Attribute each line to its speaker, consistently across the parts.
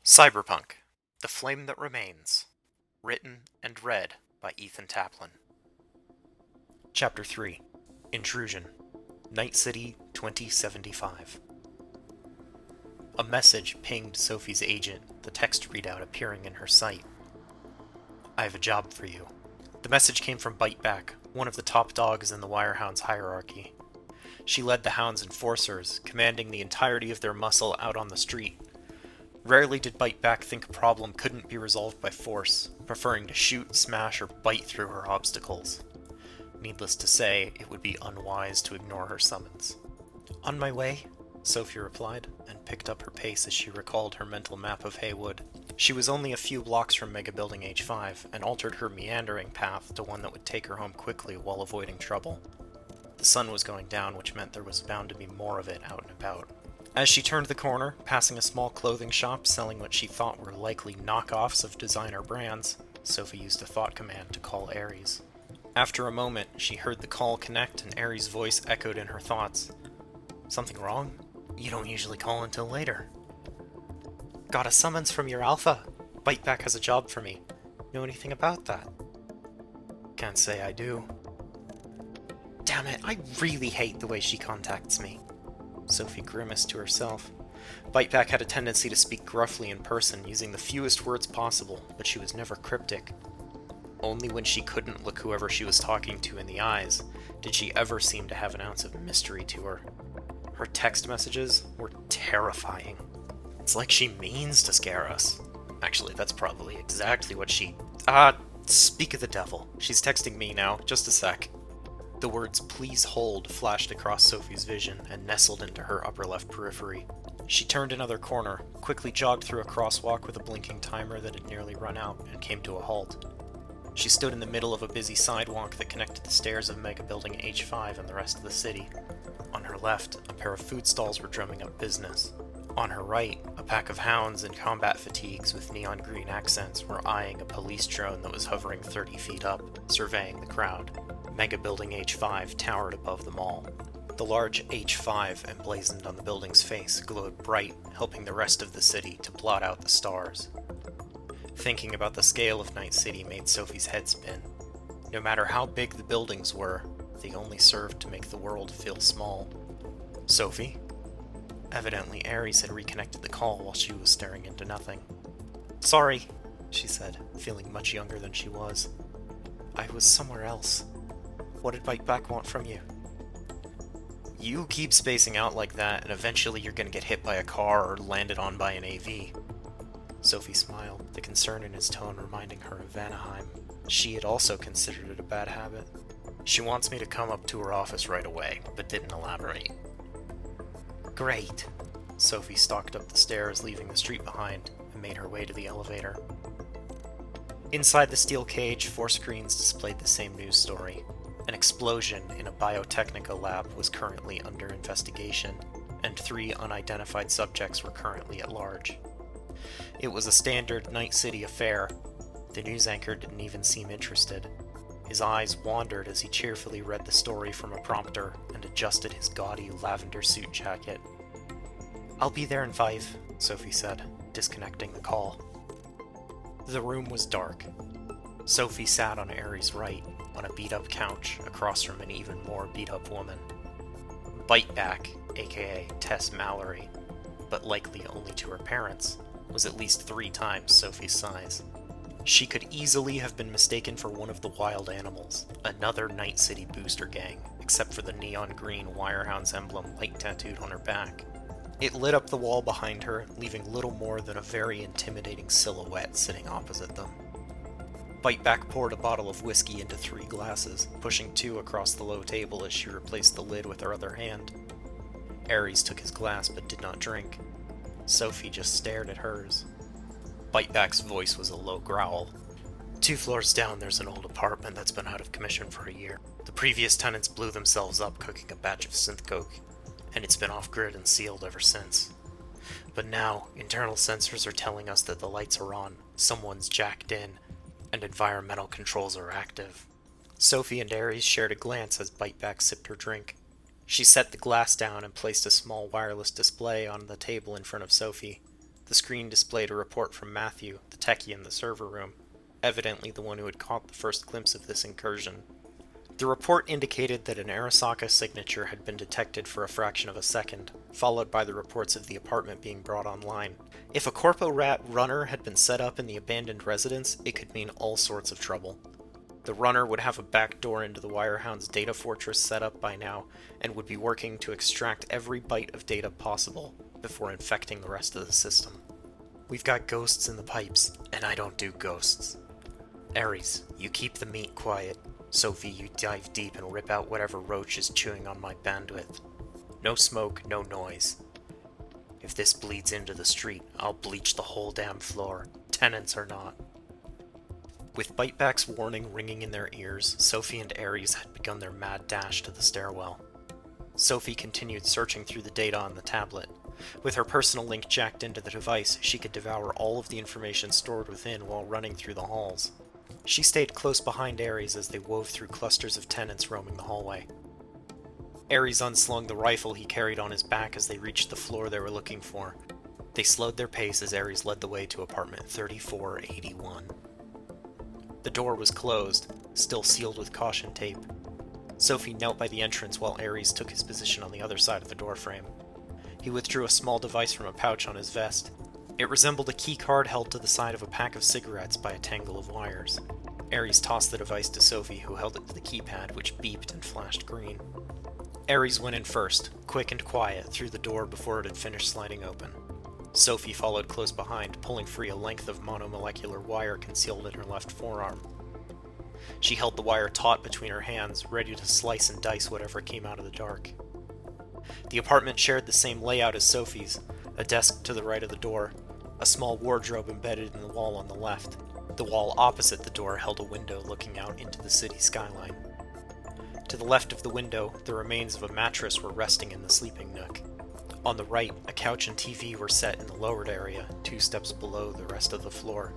Speaker 1: Cyberpunk, The Flame That Remains. Written and read by Ethan Taplin. Chapter 3, Intrusion, Night City 2075. A message pinged Sophie's agent, the text readout appearing in her sight. I have a job for you. The message came from Biteback, one of the top dogs in the Wirehounds hierarchy. She led the Hound's enforcers, commanding the entirety of their muscle out on the street. Rarely did Biteback think a problem couldn't be resolved by force, preferring to shoot, smash, or bite through her obstacles. Needless to say, it would be unwise to ignore her summons. On my way, Sophie replied, and picked up her pace as she recalled her mental map of Haywood. She was only a few blocks from Mega Building H5, and altered her meandering path to one that would take her home quickly while avoiding trouble. The sun was going down, which meant there was bound to be more of it out and about. As she turned the corner, passing a small clothing shop selling what she thought were likely knockoffs of designer brands, Sophie used a thought command to call Ares. After a moment, she heard the call connect and Ares' voice echoed in her thoughts. Something wrong? You don't usually call until later. Got a summons from your alpha. Biteback has a job for me. Know anything about that? Can't say I do. Damn it, I really hate the way she contacts me. Sophie grimaced to herself. Biteback had a tendency to speak gruffly in person, using the fewest words possible, but she was never cryptic. Only when she couldn't look whoever she was talking to in the eyes did she ever seem to have an ounce of mystery to her. Her text messages were terrifying. It's like she means to scare us. Actually, that's probably exactly what speak of the devil. She's texting me now. Just a sec. The words "please hold" flashed across Sophie's vision and nestled into her upper left periphery. She turned another corner, quickly jogged through a crosswalk with a blinking timer that had nearly run out, and came to a halt. She stood in the middle of a busy sidewalk that connected the stairs of Mega Building H5 and the rest of the city. On her left, a pair of food stalls were drumming up business. On her right, a pack of hounds in combat fatigues with neon green accents were eyeing a police drone that was hovering 30 feet up, surveying the crowd. Mega Building H5 towered above them all. The large H5 emblazoned on the building's face glowed bright, helping the rest of the city to blot out the stars. Thinking about the scale of Night City made Sophie's head spin. No matter how big the buildings were, they only served to make the world feel small. Sophie? Evidently, Ares had reconnected the call while she was staring into nothing. Sorry, she said, feeling much younger than she was. I was somewhere else. What did Biteback want from you? You keep spacing out like that, and eventually you're gonna get hit by a car or landed on by an AV. Sophie smiled, the concern in his tone reminding her of Vanaheim. She had also considered it a bad habit. She wants me to come up to her office right away, but didn't elaborate. Great. Sophie stalked up the stairs, leaving the street behind, and made her way to the elevator. Inside the steel cage, 4 screens displayed the same news story. An explosion in a biotechnica lab was currently under investigation, and 3 unidentified subjects were currently at large. It was a standard Night City affair. The news anchor didn't even seem interested. His eyes wandered as he cheerfully read the story from a prompter and adjusted his gaudy lavender suit jacket. I'll be there in 5, Sophie said, disconnecting the call. The room was dark. Sophie sat on Ares' right, on a beat-up couch across from an even more beat-up woman. Biteback, aka Tess Mallory, but likely only to her parents, was at least 3 times Sophie's size. She could easily have been mistaken for one of the wild animals, another Night City booster gang, except for the neon green Wirehounds emblem light tattooed on her back. It lit up the wall behind her, leaving little more than a very intimidating silhouette sitting opposite them. Biteback poured a bottle of whiskey into 3 glasses, pushing 2 across the low table as she replaced the lid with her other hand. Ares took his glass but did not drink. Sophie just stared at hers. Biteback's voice was a low growl. 2 floors down, there's an old apartment that's been out of commission for a year. The previous tenants blew themselves up cooking a batch of synth coke, and it's been off-grid and sealed ever since. But now, internal sensors are telling us that the lights are on, someone's jacked in, and environmental controls are active. Sophie and Ares shared a glance as Biteback sipped her drink. She set the glass down and placed a small wireless display on the table in front of Sophie. The screen displayed a report from Matthew, the techie in the server room, evidently the one who had caught the first glimpse of this incursion. The report indicated that an Arasaka signature had been detected for a fraction of a second, followed by the reports of the apartment being brought online. If a Corpo Rat runner had been set up in the abandoned residence, it could mean all sorts of trouble. The runner would have a back door into the Wirehound's data fortress set up by now, and would be working to extract every byte of data possible before infecting the rest of the system. We've got ghosts in the pipes, and I don't do ghosts. Ares, you keep the meat quiet. Sophie, you dive deep and rip out whatever roach is chewing on my bandwidth. No smoke, no noise. If this bleeds into the street, I'll bleach the whole damn floor, tenants or not. With Biteback's warning ringing in their ears, Sophie and Ares had begun their mad dash to the stairwell. Sophie continued searching through the data on the tablet. With her personal link jacked into the device, she could devour all of the information stored within while running through the halls. She stayed close behind Ares as they wove through clusters of tenants roaming the hallway. Ares unslung the rifle he carried on his back as they reached the floor they were looking for. They slowed their pace as Ares led the way to apartment 3481. The door was closed, still sealed with caution tape. Sophie knelt by the entrance while Ares took his position on the other side of the doorframe. He withdrew a small device from a pouch on his vest. It resembled a key card held to the side of a pack of cigarettes by a tangle of wires. Ares tossed the device to Sophie, who held it to the keypad, which beeped and flashed green. Ares went in first, quick and quiet, through the door before it had finished sliding open. Sophie followed close behind, pulling free a length of monomolecular wire concealed in her left forearm. She held the wire taut between her hands, ready to slice and dice whatever came out of the dark. The apartment shared the same layout as Sophie's, a desk to the right of the door, a small wardrobe embedded in the wall on the left. The wall opposite the door held a window looking out into the city skyline. To the left of the window, the remains of a mattress were resting in the sleeping nook. On the right, a couch and TV were set in the lowered area, 2 steps below the rest of the floor.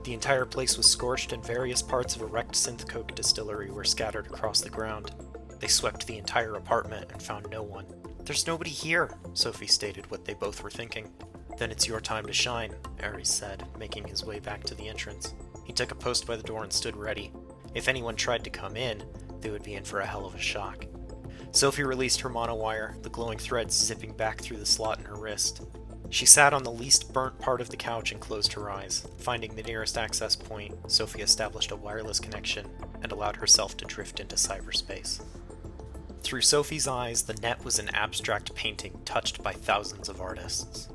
Speaker 1: The entire place was scorched, and various parts of a wrecked synth coke distillery were scattered across the ground. They swept the entire apartment and found no one. "There's nobody here," Sophie stated what they both were thinking. "Then it's your time to shine," Ares said, making his way back to the entrance. He took a post by the door and stood ready. If anyone tried to come in, they would be in for a hell of a shock. Sophie released her monowire, the glowing threads zipping back through the slot in her wrist. She sat on the least burnt part of the couch and closed her eyes. Finding the nearest access point, Sophie established a wireless connection and allowed herself to drift into cyberspace. Through Sophie's eyes, the net was an abstract painting touched by thousands of artists.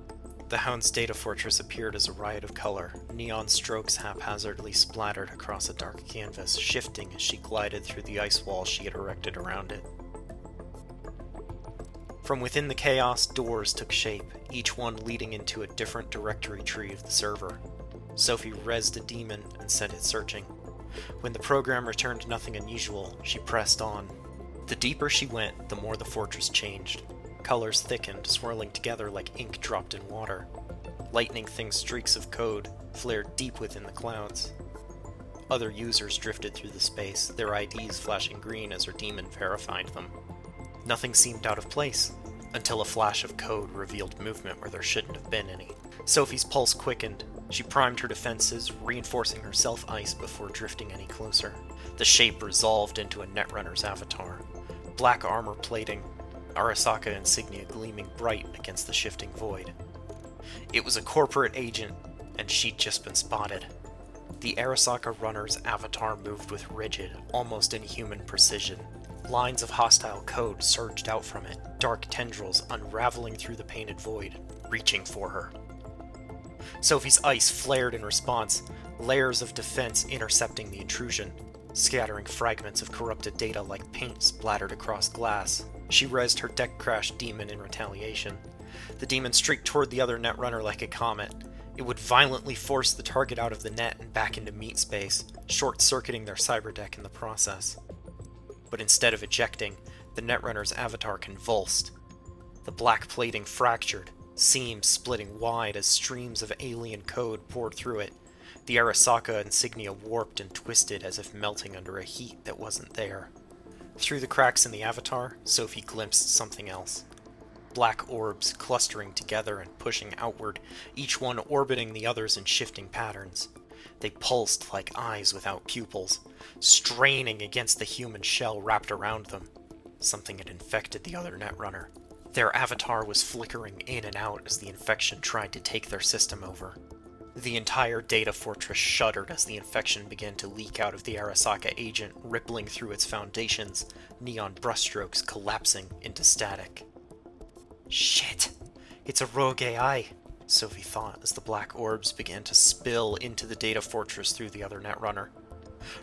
Speaker 1: The Hound's data fortress appeared as a riot of color. Neon strokes haphazardly splattered across a dark canvas, shifting as she glided through the ice wall she had erected around it. From within the chaos, doors took shape, each one leading into a different directory tree of the server. Sophie rezzed a daemon and sent it searching. When the program returned nothing unusual, she pressed on. The deeper she went, the more the fortress changed. Colors thickened, swirling together like ink dropped in water. Lightning-thing streaks of code flared deep within the clouds. Other users drifted through the space, their IDs flashing green as her daemon verified them. Nothing seemed out of place, until a flash of code revealed movement where there shouldn't have been any. Sophie's pulse quickened. She primed her defenses, reinforcing her self-ice before drifting any closer. The shape resolved into a Netrunner's avatar. Black armor plating, Arasaka insignia gleaming bright against the shifting void. It was a corporate agent, and she'd just been spotted. The Arasaka runner's avatar moved with rigid, almost inhuman precision. Lines of hostile code surged out from it, dark tendrils unraveling through the painted void, reaching for her. Sophie's ice flared in response, layers of defense intercepting the intrusion. Scattering fragments of corrupted data like paint splattered across glass. She rezzed her deck-crashed demon in retaliation. The demon streaked toward the other netrunner like a comet. It would violently force the target out of the net and back into meat space, short-circuiting their cyberdeck in the process. But instead of ejecting, the netrunner's avatar convulsed. The black plating fractured, seams splitting wide as streams of alien code poured through it. The Arasaka insignia warped and twisted as if melting under a heat that wasn't there. Through the cracks in the avatar, Sophie glimpsed something else. black orbs clustering together and pushing outward, each one orbiting the others in shifting patterns. They pulsed like eyes without pupils, straining against the human shell wrapped around them. Something had infected the other Netrunner. Their avatar was flickering in and out as the infection tried to take their system over. The entire data fortress shuddered as the infection began to leak out of the Arasaka agent, rippling through its foundations, neon brushstrokes collapsing into static. Shit! It's a rogue AI, Sophie thought as the black orbs began to spill into the data fortress through the other Netrunner.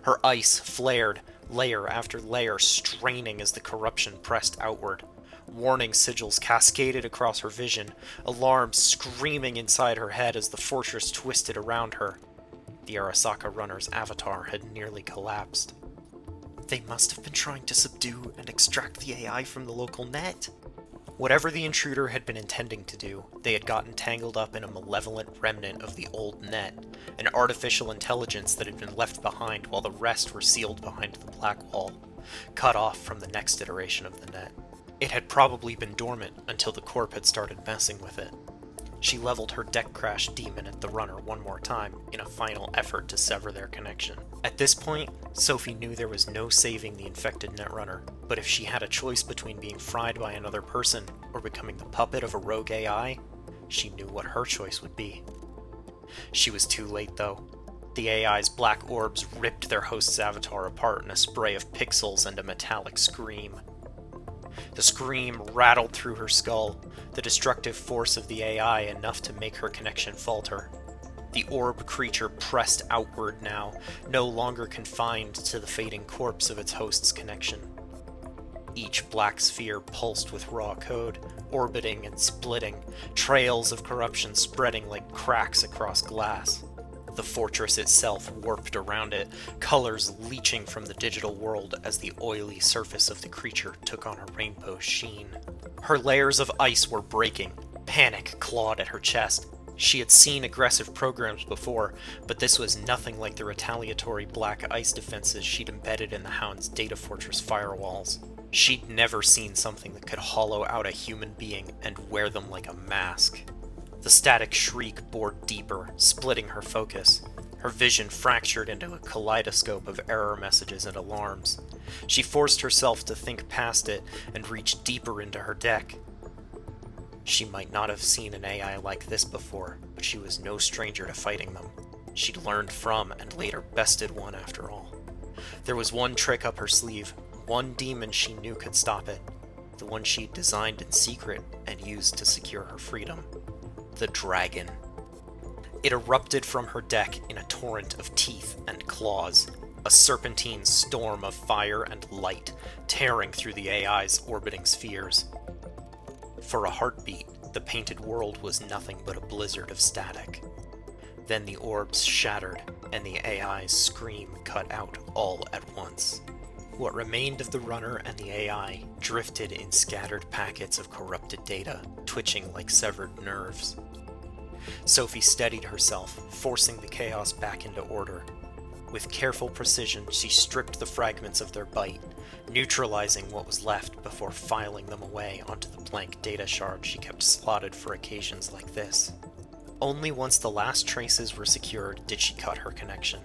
Speaker 1: Her ice flared, layer after layer, straining as the corruption pressed outward. Warning sigils cascaded across her vision, alarms screaming inside her head as the fortress twisted around her. The Arasaka runner's avatar had nearly collapsed. They must have been trying to subdue and extract the AI from the local net. Whatever the intruder had been intending to do, they had gotten tangled up in a malevolent remnant of the old net, an artificial intelligence that had been left behind while the rest were sealed behind the black wall, cut off from the next iteration of the net. It had probably been dormant until the Corp had started messing with it. She leveled her deck crash demon at the runner one more time in a final effort to sever their connection. At this point, Sophie knew there was no saving the infected Netrunner, but if she had a choice between being fried by another person or becoming the puppet of a rogue AI, she knew what her choice would be. She was too late, though. The AI's black orbs ripped their host's avatar apart in a spray of pixels and a metallic scream. The scream rattled through her skull, the destructive force of the AI enough to make her connection falter. The orb creature pressed outward now, no longer confined to the fading corpse of its host's connection. Each black sphere pulsed with raw code, orbiting and splitting, trails of corruption spreading like cracks across glass. The fortress itself warped around it, colors leaching from the digital world as the oily surface of the creature took on a rainbow sheen. Her layers of ice were breaking. Panic clawed at her chest. She had seen aggressive programs before, but this was nothing like the retaliatory black ice defenses she'd embedded in the Hound's data fortress firewalls. She'd never seen something that could hollow out a human being and wear them like a mask. The static shriek bored deeper, splitting her focus. Her vision fractured into a kaleidoscope of error messages and alarms. She forced herself to think past it and reach deeper into her deck. She might not have seen an AI like this before, but she was no stranger to fighting them. She'd learned from and later bested one after all. There was one trick up her sleeve, one demon she knew could stop it, the one she'd designed in secret and used to secure her freedom. The dragon. It erupted from her deck in a torrent of teeth and claws, a serpentine storm of fire and light, tearing through the AI's orbiting spheres. For a heartbeat, the painted world was nothing but a blizzard of static. Then the orbs shattered, and the AI's scream cut out all at once. What remained of the runner and the AI drifted in scattered packets of corrupted data, twitching like severed nerves. Sophie steadied herself, forcing the chaos back into order. With careful precision, she stripped the fragments of their bite, neutralizing what was left before filing them away onto the blank data shard she kept slotted for occasions like this. Only once the last traces were secured did she cut her connection.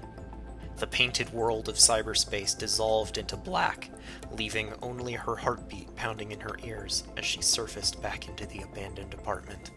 Speaker 1: The painted world of cyberspace dissolved into black, leaving only her heartbeat pounding in her ears as she surfaced back into the abandoned apartment.